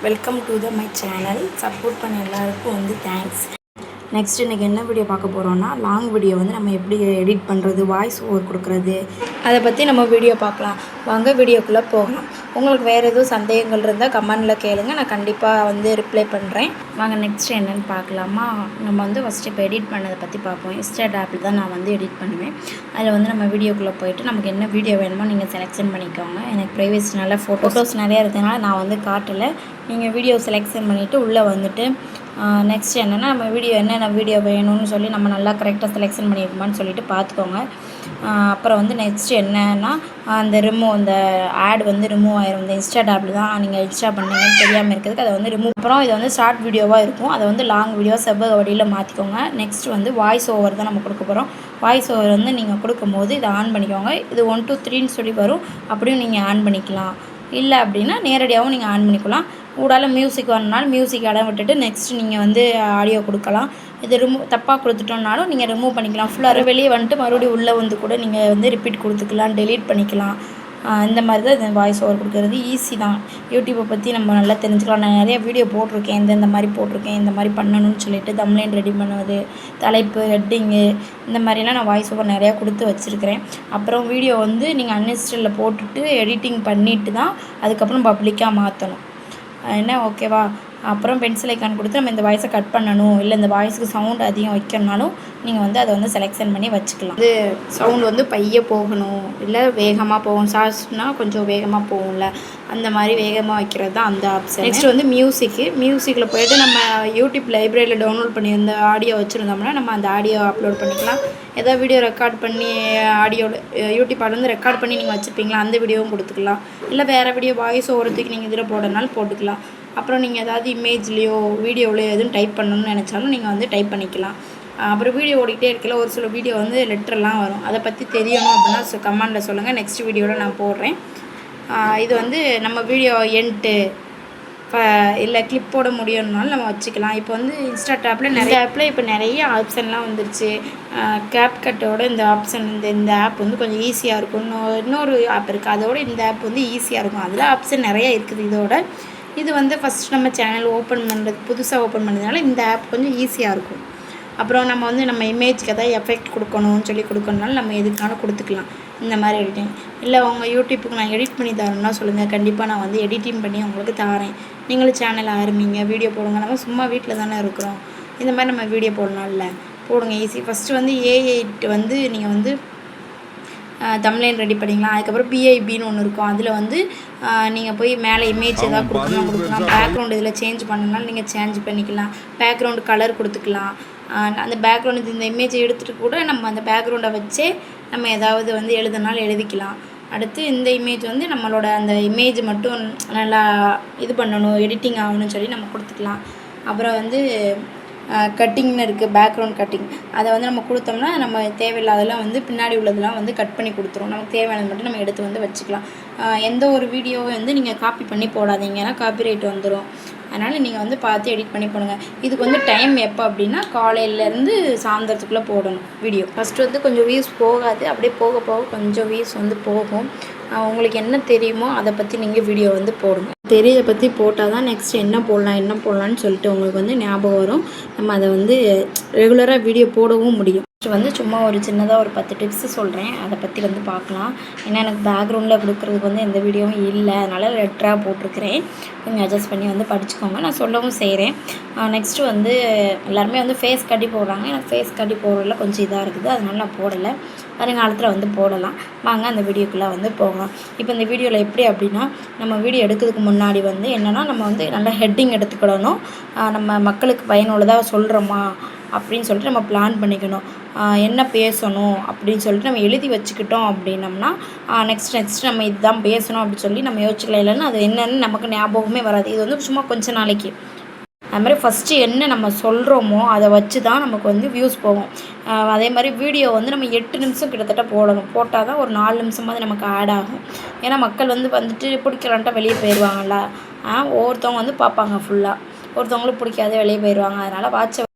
Welcome to my channel. Support பண்ண எல்லாருக்கும் thanks. Next இன்றைக்கி என்ன வீடியோ பார்க்க போகிறோன்னா, லாங் வீடியோ நம்ம எப்படி எடிட் பண்ணுறது, வாய்ஸ் ஓவர் கொடுக்குறது, அதை பற்றி நம்ம வீடியோ பார்க்கலாம். வாங்க வீடியோக்குள்ளே போகலாம். உங்களுக்கு வேறு எதுவும் சந்தேகங்கள் இருந்தால் கமெண்டில் கேளுங்க, நான் கண்டிப்பாக ரிப்ளை பண்ணுறேன். வாங்க நெக்ஸ்ட் என்னென்னு பார்க்கலாமா. நம்ம ஃபஸ்ட்டு இப்போ எடிட் பண்ணதை பற்றி பார்ப்போம். இன்ஸ்டாட் ஆப்பில் தான் நான் எடிட் பண்ணுவேன். அதில் நம்ம வீடியோக்குள்ளே போயிட்டு நமக்கு என்ன வீடியோ வேணுமோ நீங்கள் செலெக்ஷன் பண்ணிக்கோங்க. எனக்கு ப்ரைவேசினால ஃபோட்டோஸ் நிறையா இருக்கிறதுனால நான் காட்டலை. நீங்கள் வீடியோ செலெக்ஷன் பண்ணிவிட்டு உள்ளே வந்துட்டு நெக்ஸ்ட் என்னென்னா, நம்ம வீடியோ என்னென்ன வீடியோ வேணும்னு சொல்லி நம்ம நல்லா கரெக்டாக செலெக்ஷன் பண்ணியிருக்கோமான்னு சொல்லிட்டு பார்த்துக்கோங்க. அப்புறம் நெக்ஸ்ட் என்னன்னா, அந்த இந்த ஆட் ரிமூவ் ஆயிரும். இந்த இன்ஸ்டாட் ஆப்பில் தான் நீங்கள் இன்ஸ்டா பண்ணுங்கன்னு தெரியாமல் இருக்கிறதுக்கு அதை ரிமூவ். அப்புறம் இது ஷார்ட் வீடியோவாக இருக்கும், அதை லாங் வீடியோ செவ்வக வழியில் மாற்றிக்கோங்க. நெக்ஸ்ட் வாய்ஸ் ஓவர் தான் நம்ம கொடுக்க போகிறோம். வாய்ஸ் ஓவர் நீங்கள் கொடுக்கும்போது இதை ஆன் பண்ணிக்கோங்க. இது 1 2 3ன்னு சொல்லி வரும், அப்படியும் நீங்கள் ஆன் பண்ணிக்கலாம். இல்லை அப்படின்னா நேரடியாகவும் நீங்கள் ஆன் பண்ணிக்கலாம். ஊடால மியூசிக் வரனாலும் மியூசிக் இடம் விட்டுட்டு நெக்ஸ்ட் நீங்கள் ஆடியோ கொடுக்கலாம். இது தப்பாக கொடுத்துட்டோம்னாலும் நீங்கள் ரிமூவ் பண்ணிக்கலாம். ஃபுல்லாக வெளியே வந்துட்டு மறுபடியும் உள்ளே கூட நீங்கள் ரிப்பீட் கொடுத்துக்கலாம், டெலீட் பண்ணிக்கலாம். இந்த மாதிரி தான் இது வாய்ஸ் ஓவர் கொடுக்குறது ஈஸி தான். யூடியூப்பை பற்றி நம்ம நல்லா தெரிஞ்சுக்கலாம். நான் நிறைய வீடியோ போட்டிருக்கேன், இந்த மாதிரி போட்டிருக்கேன், இந்த மாதிரி பண்ணணும்னு சொல்லிட்டு தம்ப்நெயில் ரெடி பண்ணுவது, தலைப்பு, ஹெட்டிங்கு, இந்த மாதிரிலாம் நான் வாய்ஸ் ஓவர் நிறையா கொடுத்து வச்சுருக்கிறேன். அப்புறம் வீடியோ நீங்கள் அன்இன்ஸ்டாலில் போட்டுட்டு எடிட்டிங் பண்ணிவிட்டு தான் அதுக்கப்புறம் பப்ளிக்காக மாற்றணும். என்ன ஓகேவா. அப்புறம் பென்சில் ஐக்கான் கொடுத்து நம்ம இந்த வாய்ஸை கட் பண்ணணும், இல்லை இந்த வாய்ஸுக்கு சவுண்ட் அதிகம் வைக்கணும்னாலும் நீங்கள் அதை செலெக்ஷன் பண்ணி வச்சுக்கலாம். இது சவுண்டு பைய போகணும், இல்லை வேகமாக போகும். ஷார்ட்ஸ்னால் கொஞ்சம் வேகமாக போகும்ல, அந்த மாதிரி வேகமாக வைக்கிறது தான் அந்த ஆப்ஷன். நெக்ஸ்ட் மியூசிக்கில் போய்ட்டு நம்ம யூடியூப் லைப்ரரியில் டவுன்லோட் பண்ணி அந்த ஆடியோ வச்சுருந்தோம்னா நம்ம அந்த ஆடியோ அப்லோட் பண்ணிக்கலாம். ஏதாவது வீடியோ ரெக்கார்ட் பண்ணி ஆடியோவில் யூடியூப்பில் ரெக்கார்ட் பண்ணி நீங்கள் வச்சுருப்பீங்களா, அந்த வீடியோவும் கொடுத்துக்கலாம். இல்லை வேறு வீடியோ வாய்ஸ் ஓவரத்துக்கு நீங்கள் இதில் போடனாலும் போட்டுக்கலாம். அப்புறம் நீங்கள் ஏதாவது இமேஜ்லேயோ வீடியோவிலையோ எதுவும் டைப் பண்ணணும்னு நினச்சாலும் நீங்கள் டைப் பண்ணிக்கலாம். அப்புறம் வீடியோ ஓடிக்கிட்டே இருக்கல ஒரு சில வீடியோ லெட்டர்லாம் வரும், அதை பற்றி தெரியணும் அப்படின்னா கமெண்டில் சொல்லுங்கள். நெக்ஸ்ட் வீடியோவில் நான் போடுறேன். இது நம்ம வீடியோ எண்ட்டு இல்லை கிளிப் போட முடியும்னாலும் நம்ம வச்சுக்கலாம். இப்போ இன்ஸ்டாட் ஆப்பில் நிறைய ஆப்பில் இப்போ நிறைய ஆப்ஷன்லாம் வந்துருச்சு. கேப்கட்டோட இந்த ஆப்ஷன் இந்த ஆப் கொஞ்சம் ஈஸியாக இருக்கும். இன்னொரு ஆப் இருக்குது, அதோட இந்த ஆப் ஈஸியாக இருக்கும். அதில் ஆப்ஷன் நிறையா இருக்குது. இதோட இது ஃபஸ்ட் நம்ம சேனல் ஓப்பன் பண்ணுறது, புதுசாக ஓப்பன் பண்ணதுனால இந்த ஆப் கொஞ்சம் ஈஸியாக இருக்கும். அப்புறம் நம்ம இமேஜ்க்கு எதாவது எஃபெக்ட் கொடுக்கணும்னு சொல்லி கொடுக்கணுனாலும் நம்ம எதுக்கான கொடுத்துக்கலாம். இந்த மாதிரி எடிட்டிங் இல்லை உங்கள் யூடியூப்புக்கு நான் எடிட் பண்ணி தரேன்னா சொல்லுங்கள், கண்டிப்பாக நான் எடிட்டிங் பண்ணி உங்களுக்கு தரேன். நீங்களும் சேனல் ஆரம்பிங்க, வீடியோ போடுங்க. நம்ம சும்மா வீட்டில் தானே இருக்கிறோம், இந்த மாதிரி நம்ம வீடியோ போடலாம்ல, போடுங்க ஈஸி. ஃபஸ்ட்டு A8 நீங்கள் தம்ப்நெயில் ரெடி பண்ணிக்கலாம். அதுக்கப்புறம் பிஐபின்னு ஒன்று இருக்கும், அதில் நீங்கள் போய் மேலே இமேஜ் எதாவது கொடுக்கலாம். பேக்ரவுண்டு இதில் சேஞ்ச் பண்ணணும்னாலும் நீங்கள் சேஞ்ச் பண்ணிக்கலாம். பேக்ரவுண்டு கலர் கொடுத்துக்கலாம். அந்த பேக்ரவுண்டு இந்த இமேஜை எடுத்துகிட்டு கூட நம்ம அந்த பேக்ரவுண்டை வச்சே நம்ம ஏதாவது எழுதுனாலும் எழுதிக்கலாம். அடுத்து இந்த இமேஜ் நம்மளோட அந்த இமேஜ் மட்டும் நல்லா இது பண்ணணும், எடிட்டிங் ஆகணும்னு சொல்லி நம்ம கொடுத்துக்கலாம். அப்புறம் கட்டிங்னு இருக்குது, பேக்ரவுண்ட் கட்டிங். அதை நம்ம கொடுத்தோம்னா நம்ம தேவையில்லாதெல்லாம் பின்னாடி உள்ளதெல்லாம் கட் பண்ணி கொடுத்துரும். நமக்கு தேவையானது மட்டும் நம்ம எடுத்து வச்சுக்கலாம். எந்த ஒரு வீடியோவை நீங்கள் காப்பி பண்ணி போடாதீங்க, ஏன்னா காப்பிரைட் வந்துடும். அதனால் நீங்கள் பார்த்து எடிட் பண்ணி போடுங்க. இதுக்கு டைம் எப்போ அப்படின்னா காலையிலேருந்து சாயந்தரத்துக்குள்ளே போடணும் வீடியோ. ஃபஸ்ட்டு கொஞ்சம் வியூஸ் போகாது, அப்படியே போக போக கொஞ்சம் வியூஸ் போகும். உங்களுக்கு என்ன தெரியுமோ அதை பற்றி நீங்கள் வீடியோ போடுங்க. தெரியதை பற்றி போட்டால் தான் நெக்ஸ்ட் என்ன போடலான்னு சொல்லிட்டு உங்களுக்கு ஞாபகம் வரும். நம்ம அதை ரெகுலராக வீடியோ போடவும் முடியும். சும்மா ஒரு சின்னதாக ஒரு 10 டிப்ஸ் சொல்கிறேன், அதை பற்றி பார்க்கலாம். ஏன்னா எனக்கு பேக்ரவுண்டில் கொடுக்குறதுக்கு எந்த வீடியோவும் இல்லை, அதனால் லெட்டராக போட்டிருக்கிறேன். கொஞ்சம் அட்ஜஸ்ட் பண்ணி படிச்சுக்கோங்க, நான் சொல்லவும் செய்கிறேன். நெக்ஸ்ட்டு எல்லாருமே ஃபேஸ் கட்டி போடுறாங்க. எனக்கு ஃபேஸ் கட்டி போடுறதுல கொஞ்சம் இதாக இருக்குது, அதனால நான் போடலை. வருங்காலத்தில் போடலாம். வாங்க அந்த வீடியோக்குள்ளே போகலாம். இப்போ இந்த வீடியோவில் எப்படி அப்படின்னா, நம்ம வீடியோ எடுக்கிறதுக்கு முன்னாடி என்னென்னா நம்ம நல்லா ஹெட்டிங் எடுத்துக்கிடணும். நம்ம மக்களுக்கு பயனுள்ளதாக சொல்கிறோமா அப்படின்னு சொல்லிட்டு நம்ம பிளான் பண்ணிக்கணும். என்ன பேசணும் அப்படின்னு சொல்லிட்டு நம்ம எழுதி வச்சுக்கிட்டோம் அப்படின்னம்னா நெக்ஸ்ட் நம்ம இதுதான் பேசணும் அப்படின்னு சொல்லி நம்ம யோசிச்சுக்கலாம். இல்லைன்னா அது என்னென்னு நமக்கு ஞாபகமே வராது. இது சும்மா கொஞ்ச நாளைக்கு. அது மாதிரி ஃபஸ்ட்டு என்ன நம்ம சொல்கிறோமோ அதை வச்சு தான் நமக்கு வியூஸ் போகும். அதே மாதிரி வீடியோ நம்ம 8 நிமிஷம் கிட்டத்தட்ட போடணும். போட்டால் தான் ஒரு 4 நிமிஷமாவது நமக்கு ஆட் ஆகும். ஏன்னா மக்கள் வந்துட்டு பிடிக்கலான்ட்டா வெளியே போயிடுவாங்கள்ல. ஒவ்வொருத்தவங்க பார்ப்பாங்க ஃபுல்லாக, ஒருத்தவங்களும் பிடிக்காத வெளியே போயிடுவாங்க. அதனால்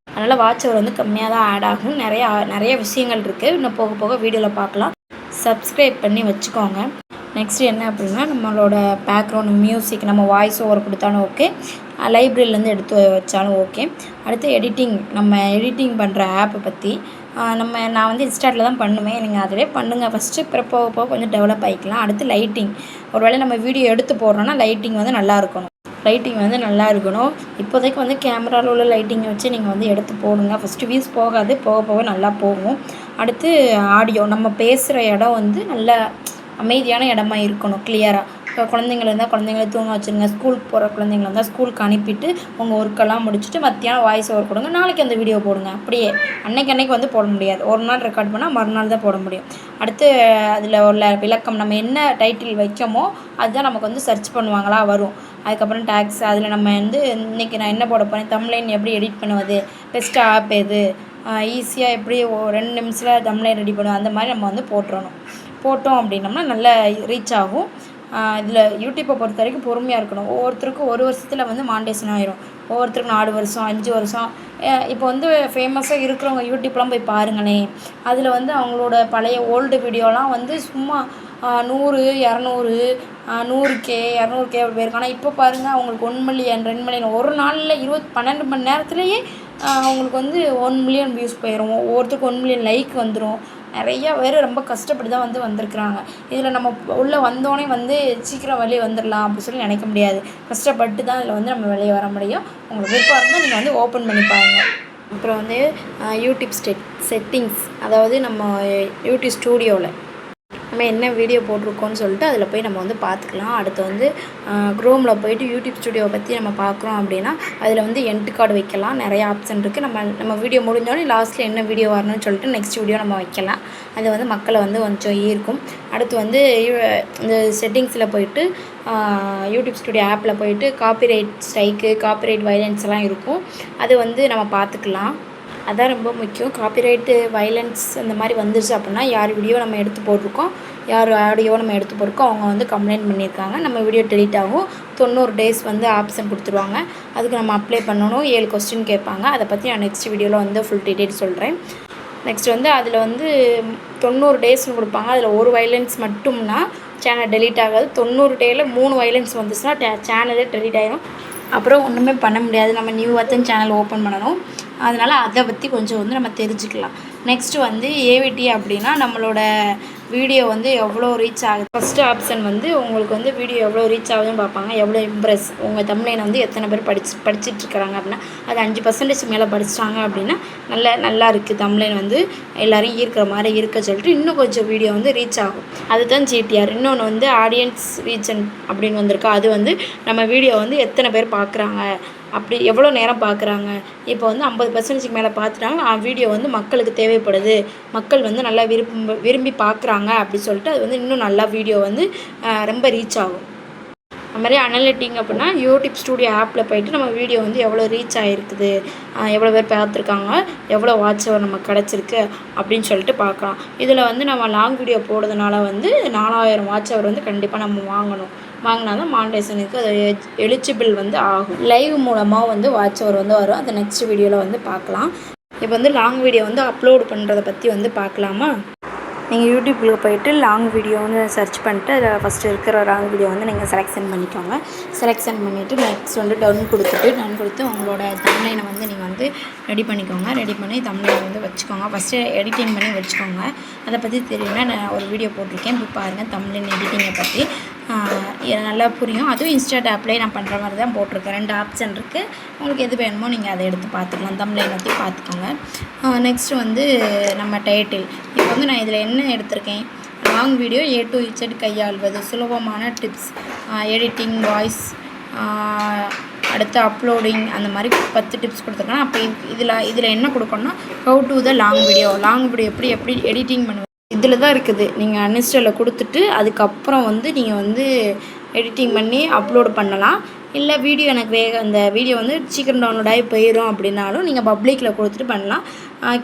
வாட்ச் அவர் கம்மியாக தான் ஆட் ஆகும். நிறைய விஷயங்கள் இருக்குது, இன்னும் போக போக வீடியோவில் பார்க்கலாம். சப்ஸ்கிரைப் பண்ணி வச்சுக்கோங்க. நெக்ஸ்ட்டு என்ன அப்படின்னா நம்மளோட பேக்ரவுண்ட் மியூசிக் நம்ம வாய்ஸ் ஓவர் கொடுத்தாலும் ஓகே, லைப்ரரியிலேருந்து எடுத்து வச்சாலும் ஓகே. அடுத்து எடிட்டிங், நம்ம எடிட்டிங் பண்ணுற ஆப்பை பற்றி நான் வந்து இன்ஸ்டாட்டில் தான் பண்ணுவேன். நீங்கள் அதிலே பண்ணுங்கள் ஃபஸ்ட்டு, அப்புறம் போக போக கொஞ்சம் டெவலப் ஆகிக்கலாம். அடுத்து லைட்டிங், ஒரு வேளை நம்ம வீடியோ எடுத்து போடுறோன்னா லைட்டிங் வந்து நல்லா இருக்கணும். இப்போதைக்கு வந்து கேமராவில் உள்ள லைட்டிங்கை வச்சு நீங்கள் வந்து எடுத்து போடுங்க. ஃபஸ்ட்டு வியூஸ் போகாது, போக போக நல்லா போகும். அடுத்து ஆடியோ, நம்ம பேசுகிற இடம் வந்து நல்ல அமைதியான இடமா இருக்கணும், கிளியராக. இப்போ குழந்தைங்கள இருந்தால் குழந்தைங்கள தூங்க வச்சுருங்க. ஸ்கூலுக்கு போகிற குழந்தைங்கள இருந்தால் ஸ்கூலுக்கு அனுப்பிட்டு உங்கள் ஒர்க்கெல்லாம் முடிச்சுட்டு மத்தியானம் வாய்ஸ் ஓவர் கொடுங்க. நாளைக்கு அந்த வீடியோ போடுங்க. அப்படியே அன்னைக்கு வந்து போட முடியாது. ஒரு நாள் ரெக்கார்ட் பண்ணால் மறுநாள் தான் போட முடியும். அடுத்து அதில் உள்ள விளக்கம், நம்ம என்ன டைட்டில் வைக்கமோ அதுதான் நமக்கு வந்து சர்ச் பண்ணுவாங்களா வரும். அதுக்கப்புறம் டேக்ஸ், அதில் நம்ம வந்து இன்றைக்கி நான் என்ன போட போகிறேன், தம்ப்லைன் எப்படி எடிட் பண்ணுவது, பெஸ்ட்டு ஆப் எது, ஈஸியாக எப்படி 2 நிமிஷத்தில் தம்ப்லைன் ரெடி பண்ணுவோம், அந்த மாதிரி நம்ம வந்து போட்டோம் அப்படின்னோம்னா நல்லா ரீச் ஆகும். இதில் யூடியூப்பை பொறுத்த வரைக்கும் பொறுமையாக இருக்கணும். ஒவ்வொருத்தருக்கும் 1 வருஷத்தில் வந்து மானிடைசேஷன் ஆயிரும், ஒவ்வொருத்தருக்கும் 4 வருஷம் 5 வருஷம். இப்போ வந்து ஃபேமஸாக இருக்கிறவங்க யூடியூப்லாம் போய் பாருங்களேன். அதில் வந்து அவங்களோட பழைய ஓல்டு வீடியோலாம் வந்து சும்மா 100, 200, 100K 200K அப்படி போயிருக்கும். ஆனால் இப்போ பாருங்கள், அவங்களுக்கு 1 மில்லியன் 2 மில்லியன் ஒரு நாளில் 12 மணி நேரத்துலேயே அவங்களுக்கு வந்து 1 மில்லியன் வியூஸ் போயிடும். ஒவ்வொருத்தருக்கும் 1 மில்லியன் லைக் வந்துடும். நிறையா பேர் ரொம்ப கஷ்டப்பட்டு தான் வந்திருக்கிறாங்க. இதில் நம்ம உள்ளே வந்தோடனே வந்து சீக்கிரம் வெளியே வந்துடலாம் அப்படி சொல்லி நினைக்க முடியாது. கஷ்டப்பட்டு தான் இதில் வந்து நம்ம வெளியே வர முடியும். உங்களுக்கு விருப்பம் இருந்தால் நீங்கள் வந்து ஓப்பன் பண்ணி பாருங்கள். அப்புறம் வந்து யூடியூப் செட்டிங்ஸ், அதாவது நம்ம யூடியூப் ஸ்டூடியோவில் நம்ம என்ன வீடியோ போட்டிருக்கோன்னு சொல்லிட்டு அதில் போய் நம்ம வந்து பார்த்துக்கலாம். அடுத்து வந்து க்ரோமில் போய்ட்டு யூடியூப் ஸ்டூடியோவை பற்றி நம்ம பார்க்குறோம் அப்படின்னா அதில் வந்து எண்ட் கார்டு வைக்கலாம். நிறையா ஆப்ஷன் இருக்குது. நம்ம வீடியோ முடிஞ்சோடனே லாஸ்ட்டில் என்ன வீடியோ வரணும்னு சொல்லிட்டு நெக்ஸ்ட் வீடியோ நம்ம வைக்கலாம். அது வந்து மக்களை வந்து கொஞ்சம் ஈர்க்கும். அடுத்து வந்து இந்த செட்டிங்ஸில் போய்ட்டு யூடியூப் ஸ்டூடியோ ஆப்பில் போய்ட்டு காப்பிரைட் ஸ்ட்ரைக்கு, காப்பிரைட் வயலன்ஸ்லாம் இருக்கும். அது வந்து நம்ம பார்த்துக்கலாம். அதான் ரொம்ப முக்கியம். காப்பிரைட்டு வயலன்ஸ் அந்த மாதிரி வந்துருச்சு அப்படின்னா, யார் வீடியோ நம்ம எடுத்து போட்டிருக்கோம், யார் ஆடியோ நம்ம எடுத்து போட்டிருக்கோம், அவங்க வந்து கம்ப்ளைண்ட் பண்ணியிருக்காங்க, நம்ம வீடியோ டெலீட் ஆகும். 90 டேஸ் வந்து ஆப்ஷன் கொடுத்துருவாங்க. அதுக்கு நம்ம அப்ளை பண்ணணும். 7 கொஸ்டின் கேட்பாங்க. அதை பற்றி நான் நெக்ஸ்ட் வீடியோவில் வந்து ஃபுல் டீட்டெயில் சொல்கிறேன். நெக்ஸ்ட் வந்து அதில் வந்து 90 டேஸ்னு கொடுப்பாங்க. அதில் ஒரு வயலன்ஸ் மட்டும்னா சேனல் டெலீட் ஆகாது. 90 டேயில் 3 வயலன்ஸ் வந்துச்சுன்னா சேனலே டெலீட் ஆகிடும். அப்புறம் ஒன்றுமே பண்ண முடியாது. நம்ம நியூவாக தான் சேனல் ஓப்பன் பண்ணணும். அதனால் அதை பற்றி கொஞ்சம் வந்து நம்ம தெரிஞ்சுக்கலாம். நெக்ஸ்ட்டு வந்து ஏவிடி அப்படின்னா நம்மளோட வீடியோ வந்து எவ்வளோ ரீச் ஆகுது. ஃபஸ்ட்டு ஆப்ஷன் வந்து உங்களுக்கு வந்து வீடியோ எவ்வளோ ரீச் ஆகுதுன்னு பார்ப்பாங்க. எவ்வளோ இம்ப்ரெஸ், உங்கள் தம்ப்லைனை வந்து எத்தனை பேர் படிச்சுட்ருக்கிறாங்க அப்படின்னா அது 5% மேலே படிச்சிட்டாங்க அப்படின்னா நல்லா இருக்குது, தம்ப்லைன் வந்து எல்லோரும் ஈர்க்கிற மாதிரி இருக்க சொல்லிட்டு இன்னும் கொஞ்சம் வீடியோ வந்து ரீச் ஆகும். அதுதான் ஜிடிஆர். இன்னொன்று வந்து ஆடியன்ஸ் ரீச்சன் அப்படின்னு வந்திருக்கு. அது வந்து நம்ம வீடியோ வந்து எத்தனை பேர் பார்க்குறாங்க, அப்படி எவ்வளோ நேரம் பார்க்குறாங்க. இப்போ வந்து 50% மேலே பார்த்துட்டாங்க, வீடியோ வந்து மக்களுக்கு தேவைப்படுது, மக்கள் வந்து நல்லா விரும்பி பார்க்குறாங்க அப்படி சொல்லிட்டு அது வந்து இன்னும் நல்லா வீடியோ வந்து ரொம்ப ரீச் ஆகும். அது மாதிரி அனலிட்டிங் அப்படின்னா யூடியூப் ஸ்டூடியோ ஆப்பில் போய்ட்டு நம்ம வீடியோ வந்து எவ்வளோ ரீச் ஆகிருக்குது, எவ்வளோ பேர் பார்த்துருக்காங்க, எவ்வளோ வாட்ச் ஹவர் நமக்கு கிடச்சிருக்கு அப்படின்னு சொல்லிட்டு பார்க்கலாம். இதில் வந்து நம்ம லாங் வீடியோ போடுறதுனால வந்து 4000 வாட்ச் ஹவர் வந்து கண்டிப்பாக நம்ம வாங்கினா தான் மானிடைசேஷனுக்கு அது எலிஜிபிள் வந்து ஆகும். லைவ் மூலமாக வந்து வாட்ச் ஹவர் வந்து வரும். அதை நெக்ஸ்ட் வீடியோவில் வந்து பார்க்கலாம். இப்போ வந்து லாங் வீடியோ வந்து அப்லோடு பண்ணுறதை பற்றி வந்து பார்க்கலாமா? நீங்கள் யூடியூப்பில் போய்ட்டு லாங் வீடியோ வந்து சர்ச் பண்ணிட்டு அதில் ஃபஸ்ட்டு இருக்கிற லாங் வீடியோ வந்து நீங்கள் செலெக்ஷன் பண்ணிக்கோங்க. செலெக்ஷன் பண்ணிவிட்டு நெக்ஸ்ட் வந்து டவுன் கொடுத்து உங்களோட தம்ப்லைனை வந்து நீங்கள் வந்து ரெடி பண்ணிக்கோங்க. ரெடி பண்ணி தம்ப்லைனை வந்து வச்சுக்கோங்க. ஃபஸ்ட்டு எடிட்டிங் பண்ணி வச்சுக்கோங்க. அதை பற்றி தெரியும்னா நான் ஒரு வீடியோ போட்டிருக்கேன், போய் பாருங்கள். தம்ப்லைன் எடிட்டிங்கை பற்றி நல்லா புரியும். அதுவும் இன்ஸ்டாட் ஆப்லேயே நான் பண்ணுற மாதிரி தான் போட்டிருக்கேன். 2 ஆப்ஷன் இருக்குது. உங்களுக்கு எது வேணுமோ நீங்கள் அதை எடுத்து பார்த்துக்கலாம். தம்ப்லைன் பற்றி பார்த்துக்கோங்க. நெக்ஸ்ட்டு வந்து நம்ம டைட்டில். இப்போ வந்து நான் இதில் என்ன எடுத்திருக்கேன், long video A to Z கையாள்வது, சுலபமான டிப்ஸ், எடிட்டிங், வாய்ஸ், அடுத்து அப்லோடிங், அந்த மாதிரி 10 டிப்ஸ் கொடுத்துருக்கேன். அப்போ இதில் என்ன கொடுக்கணும்னா how to the long video எப்படி எடிட்டிங் பண்ணுவது இதில் தான் இருக்குது. நீங்கள் அன்இன்ஸ்டாலில் கொடுத்துட்டு அதுக்கப்புறம் வந்து நீங்கள் வந்து எடிட்டிங் பண்ணி அப்லோடு பண்ணலாம். இல்லை வீடியோ எனக்கு அந்த வீடியோ வந்து சீக்கிரம் டவுன்லோட் ஆகி போயிடும் அப்படின்னாலும் நீங்கள் பப்ளிக்கில் கொடுத்துட்டு பண்ணலாம்.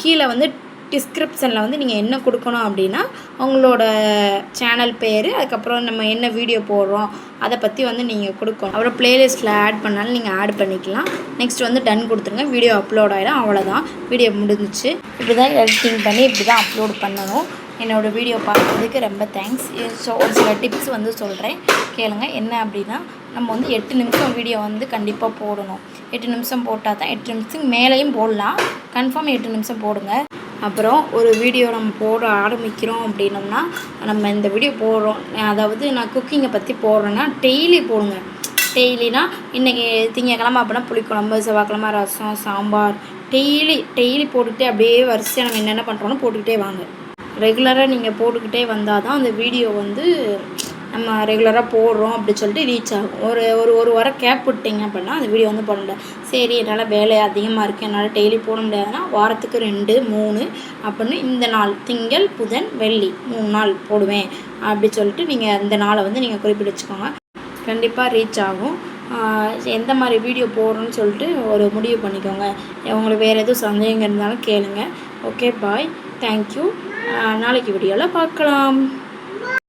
கீழே வந்து டிஸ்கிரிப்ஷனில் வந்து நீங்கள் என்ன கொடுக்கணும் அப்படின்னா உங்களோட சேனல் பேர், அதுக்கப்புறம் நம்ம என்ன வீடியோ போடுறோம் அதை பற்றி வந்து நீங்கள் கொடுக்கணும். அப்புறம் ப்ளேலிஸ்ட்டில் ஆட் பண்ணாலும் நீங்கள் ஆட் பண்ணிக்கலாம். நெக்ஸ்ட் வந்து டன் கொடுத்துருங்க. வீடியோ அப்லோட் ஆகிடும். அவ்வளோதான், வீடியோ முடிஞ்சிச்சு. இப்படி தான் எடிட்டிங் பண்ணி இப்படி தான் அப்லோட் பண்ணணும். என்னோடய வீடியோ பார்க்குறதுக்கு ரொம்ப தேங்க்ஸ். ஸோ ஒரு சில டிப்ஸ் வந்து சொல்கிறேன் கேளுங்க. என்ன அப்படின்னா, நம்ம வந்து 8 நிமிஷம் வீடியோ வந்து கண்டிப்பாக போடணும். 8 நிமிஷம் போட்டால் தான் 8 நிமிஷத்துக்கு மேலேயும் போடலாம். கன்ஃபார்ம் 8 நிமிஷம் போடுங்க. அப்புறம் ஒரு வீடியோ நம்ம போட ஆரம்பிக்கிறோம் அப்படின்னோம்னா, நம்ம இந்த வீடியோ போடுறோம், அதாவது நான் குக்கிங்கை பற்றி போடுறேன்னா டெய்லி போடுங்க. டெய்லினா இன்றைக்கி திங்கக்கிழமை அப்படின்னா புளிக்குழம்பு, செவ்வாய்க்கிழமை ரசம், சாம்பார், டெய்லி போட்டுக்கிட்டே அப்படியே வரிசையாக நம்ம என்னென்ன பண்ணுறோன்னு போட்டுக்கிட்டே வாங்க. ரெகுலராக நீங்கள் போட்டுக்கிட்டே வந்தால் தான் அந்த வீடியோ வந்து நம்ம ரெகுலராக போடுறோம் அப்படி சொல்லிட்டு ரீச் ஆகும். ஒரு வாரம் கேப் விட்டிங்க அப்படின்னா அந்த வீடியோ வந்து போட முடியாது. சரி, என்னால் வேலை அதிகமாக இருக்குது, என்னால் டெய்லி போட முடியாதுன்னா வாரத்துக்கு 2, 3 அப்படின்னு இந்த நாள் திங்கள், புதன், வெள்ளி 3 நாள் போடுவேன் அப்படி சொல்லிட்டு நீங்கள் இந்த நாளை வந்து நீங்கள் குறிப்பிட்டு வச்சுக்கோங்க. கண்டிப்பாக ரீச் ஆகும். எந்த மாதிரி வீடியோ போடுறோன்னு சொல்லிட்டு ஒரு முடிவு பண்ணிக்கோங்க. உங்களுக்கு வேறு எதுவும் சந்தேகம் இருந்தாலும் கேளுங்க. ஓகே, பாய், தேங்க்யூ. நாளைக்கு வீடியோவில் பார்க்கலாம்.